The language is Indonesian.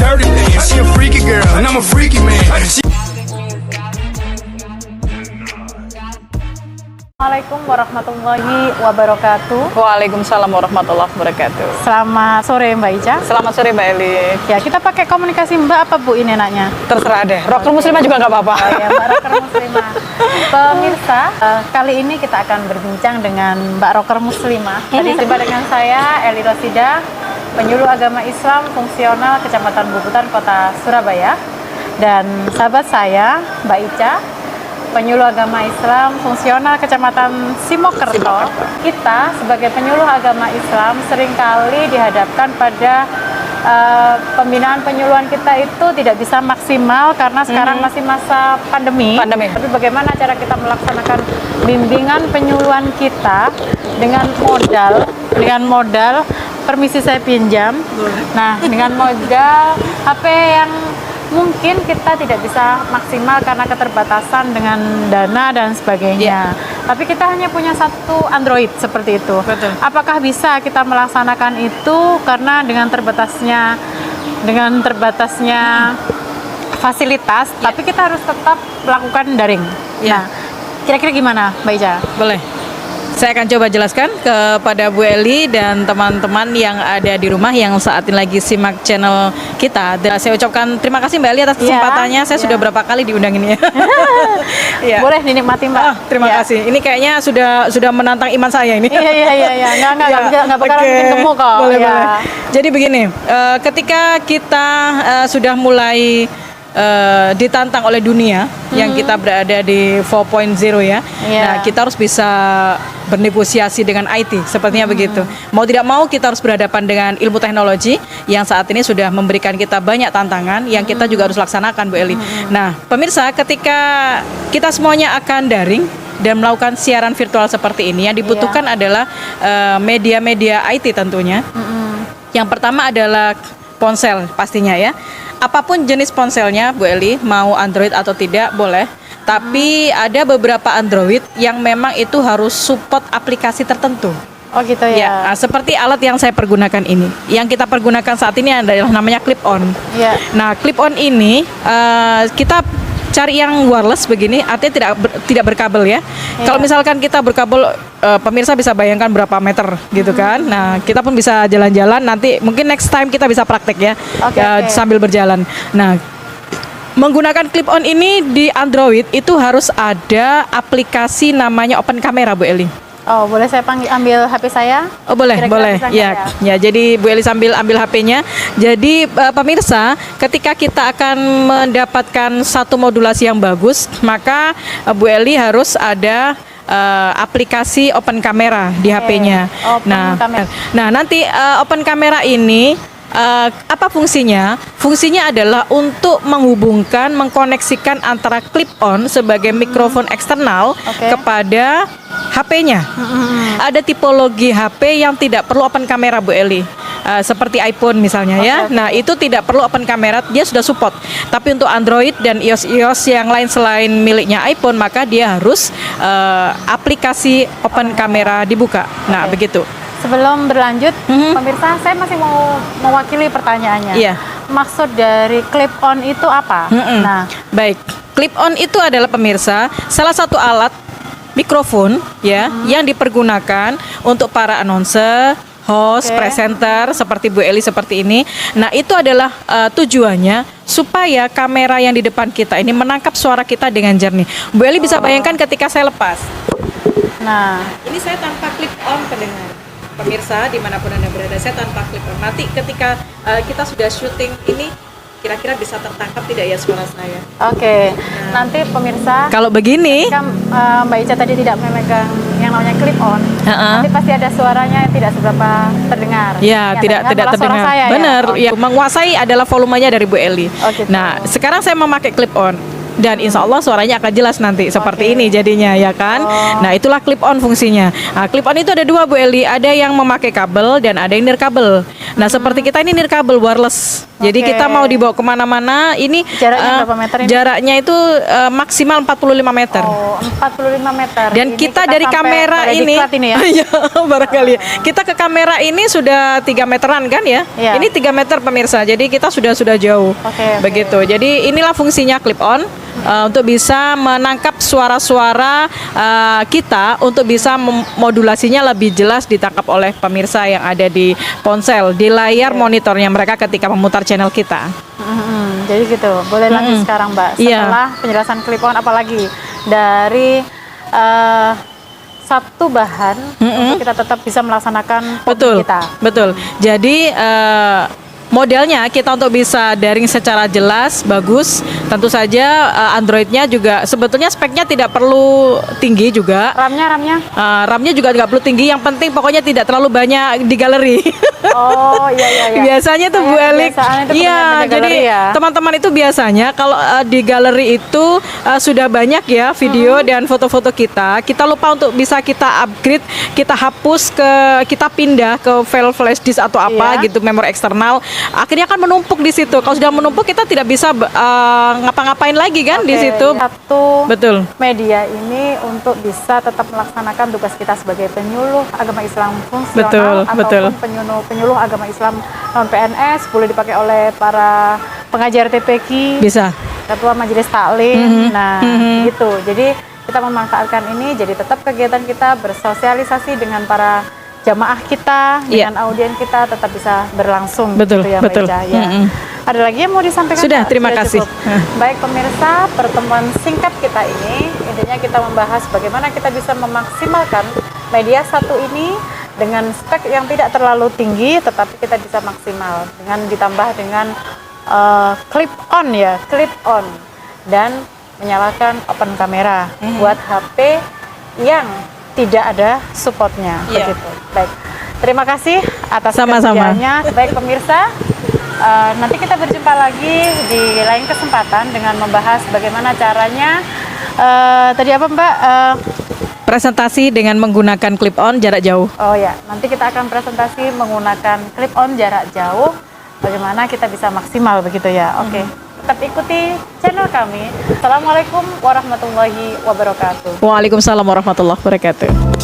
dirty dance. She a freaky girl, and I'm a freaky man. Assalamualaikum warahmatullahi wabarakatuh. Waalaikumsalam warahmatullahi wabarakatuh. Selamat sore Mbak Ica. Selamat sore Mbak Eli. Ya, kita pakai komunikasi Mbak apa Bu ini enaknya? Terserah deh. Rocker Muslimah juga nggak apa-apa. Oh ya, Mbak Rocker Muslimah. Pemirsa, kali ini kita akan berbincang dengan Mbak Rocker Muslimah. Tadi jumpa dengan saya Eli Rosida, penyuluh agama Islam fungsional Kecamatan Bubutan, Kota Surabaya. Dan sahabat saya Mbak Ica, penyuluh agama Islam fungsional Kecamatan Simokerto. Kita sebagai penyuluh agama Islam seringkali dihadapkan pada pembinaan penyuluhan kita itu tidak bisa maksimal karena sekarang masih masa pandemi. Tapi bagaimana cara kita melaksanakan bimbingan penyuluhan kita dengan modal permisi saya pinjam. Nah, dengan modal HP yang mungkin kita tidak bisa maksimal karena keterbatasan dengan dana dan sebagainya. Tapi kita hanya punya satu Android seperti itu. Betul. Apakah bisa kita melaksanakan itu karena dengan terbatasnya fasilitas, tapi kita harus tetap melakukan daring. Nah, kira-kira gimana, Mbak Ica? Boleh. Saya akan coba jelaskan kepada Bu Eli dan teman-teman yang ada di rumah yang saat ini lagi simak channel kita. Dan saya ucapkan terima kasih Mbak Eli atas kesempatannya. Saya sudah berapa kali diundang ini ya. Boleh dinikmati Mbak. Terima kasih. Ini kayaknya sudah menantang iman saya ini. Iya. Nggak bakal ketemu kok. Boleh. Jadi begini, ketika kita sudah mulai ditantang oleh dunia yang kita berada di 4.0 ya. Nah, kita harus bisa bernegosiasi dengan IT, sepertinya begitu. Mau tidak mau kita harus berhadapan dengan ilmu teknologi yang saat ini sudah memberikan kita banyak tantangan yang kita juga harus laksanakan, Bu Eli. Nah, pemirsa, ketika kita semuanya akan daring dan melakukan siaran virtual seperti ini, yang dibutuhkan adalah media-media IT tentunya. Yang pertama adalah ponsel pastinya ya. Apapun jenis ponselnya, Bu Eli, mau Android atau tidak boleh. Tapi ada beberapa Android yang memang itu harus support aplikasi tertentu. Oh gitu ya. Seperti alat yang saya pergunakan ini. Yang kita pergunakan saat ini adalah namanya clip on. Nah, clip on ini kita cari yang wireless begini, artinya tidak berkabel ya. Kalau misalkan kita berkabel, pemirsa bisa bayangkan berapa meter gitu kan. Nah, kita pun bisa jalan-jalan, nanti mungkin next time kita bisa praktek ya, sambil berjalan. Nah, menggunakan clip on ini di Android itu harus ada aplikasi namanya Open Camera, Bu Eli. Oh, boleh saya ambil HP saya? Oh, boleh. Ya, jadi Bu Eli sambil ambil HP-nya. Jadi pemirsa, ketika kita akan mendapatkan satu modulasi yang bagus, maka Bu Eli harus ada aplikasi Open Camera di HP-nya. Nah, nanti Open Camera ini apa fungsinya? Fungsinya adalah untuk menghubungkan, mengkoneksikan antara clip on sebagai mikrofon eksternal kepada HP-nya. Ada tipologi HP yang tidak perlu open kamera, Bu Eli. Seperti iPhone misalnya ya. Nah, itu tidak perlu open kamera, dia sudah support. Tapi untuk Android dan iOS yang lain selain miliknya iPhone, maka dia harus aplikasi open kamera dibuka. Nah, begitu. Sebelum berlanjut, pemirsa, saya masih mau mewakili pertanyaannya. Maksud dari clip on itu apa? Nah, baik. Clip on itu adalah, pemirsa, salah satu alat mikrofon ya yang dipergunakan untuk para announcer, host, presenter seperti Bu Eli seperti ini. Nah, itu adalah tujuannya supaya kamera yang di depan kita ini menangkap suara kita dengan jernih. Bu Eli bisa bayangkan ketika saya lepas. Nah, ini saya tanpa clip on pendengar. Pemirsa dimanapun Anda berada, saya tanpa clip on. Nanti ketika kita sudah syuting ini, kira-kira bisa tertangkap tidak ya suara saya? Nanti pemirsa, kalau begini, ketika Mbak Ica tadi tidak memegang yang namanya clip on, nanti pasti ada suaranya yang tidak seberapa terdengar. Tidak terdengar. Benar, menguasai adalah volumenya dari Bu Eli. Nah, sekarang saya memakai clip on. Dan insya Allah suaranya akan jelas nanti seperti ini jadinya ya kan. Nah, itulah clip on fungsinya. Nah, clip on itu ada dua, Bu Eli, ada yang memakai kabel dan ada yang nirkabel. Nah, seperti kita ini nirkabel wireless. Jadi Oke. kita mau dibawa kemana-mana, ini Jaraknya berapa meter ini? Jaraknya itu maksimal 45 meter. Oh, 45 meter. Dan Ini kita dari sampai kamera pada ini, diklat ini ya. Iya, barangkali. Kita ke kamera ini sudah 3 meteran kan ya? Iya. Ini 3 meter pemirsa. Jadi kita sudah jauh. Oke. Begitu. Jadi inilah fungsinya clip on untuk bisa menangkap suara-suara kita untuk bisa modulasinya lebih jelas ditangkap oleh pemirsa yang ada di ponsel, di layar monitornya mereka ketika memutar channel kita. Jadi gitu. Boleh lanjut sekarang, Mbak. Iya. Setelah penjelasan clip on, apalagi dari satu bahan untuk kita tetap bisa melaksanakan Betul, kita. betul. Jadi modelnya kita untuk bisa daring secara jelas, bagus. Tentu saja Androidnya juga sebetulnya speknya tidak perlu tinggi juga. RAM-nya? RAM-nya juga nggak perlu tinggi. Yang penting pokoknya tidak terlalu banyak di galeri. Oh iya. Biasanya tuh Bu Elik, Kebiasaan itu iya. punya Jadi galeri ya? teman-teman itu biasanya kalau di galeri itu sudah banyak ya video dan foto-foto kita. Kita lupa untuk bisa kita upgrade, kita hapus kita pindah ke file flash disk atau apa Iya. gitu, memori eksternal. Akhirnya kan menumpuk di situ. Kalau sudah menumpuk kita tidak bisa ngapa-ngapain lagi kan di Oke, situ. Satu Betul. media ini untuk bisa tetap melaksanakan tugas kita sebagai penyuluh agama Islam fungsional Betul, ataupun betul. penyuluh agama Islam non PNS, boleh dipakai oleh para pengajar TPQ, Bisa. ketua majelis taklim. Nah, gitu. Jadi kita memanfaatkan ini jadi tetap kegiatan kita bersosialisasi dengan para jamaah kita, Iya. dengan audien kita tetap bisa berlangsung. Betul, gitu ya, betul. Mbak Ica, ya. Ada lagi yang mau disampaikan? Sudah, Mbak? terima kasih. cukup. Baik pemirsa, pertemuan singkat kita ini intinya kita membahas bagaimana kita bisa memaksimalkan media satu ini dengan spek yang tidak terlalu tinggi, tetapi kita bisa maksimal dengan ditambah dengan clip on ya, clip on dan menyalakan open kamera buat HP yang tidak ada supportnya. Iya. Begitu. Baik, terima kasih atas Sama-sama. kerjaannya. Baik pemirsa, nanti kita berjumpa lagi di lain kesempatan dengan membahas bagaimana caranya. Tadi apa Mbak? Presentasi dengan menggunakan clip on jarak jauh. Oh ya, nanti kita akan presentasi menggunakan clip on jarak jauh. Bagaimana kita bisa maksimal begitu ya? Oke. Tetap ikuti channel kami. Assalamualaikum warahmatullahi wabarakatuh. Waalaikumsalam warahmatullahi wabarakatuh.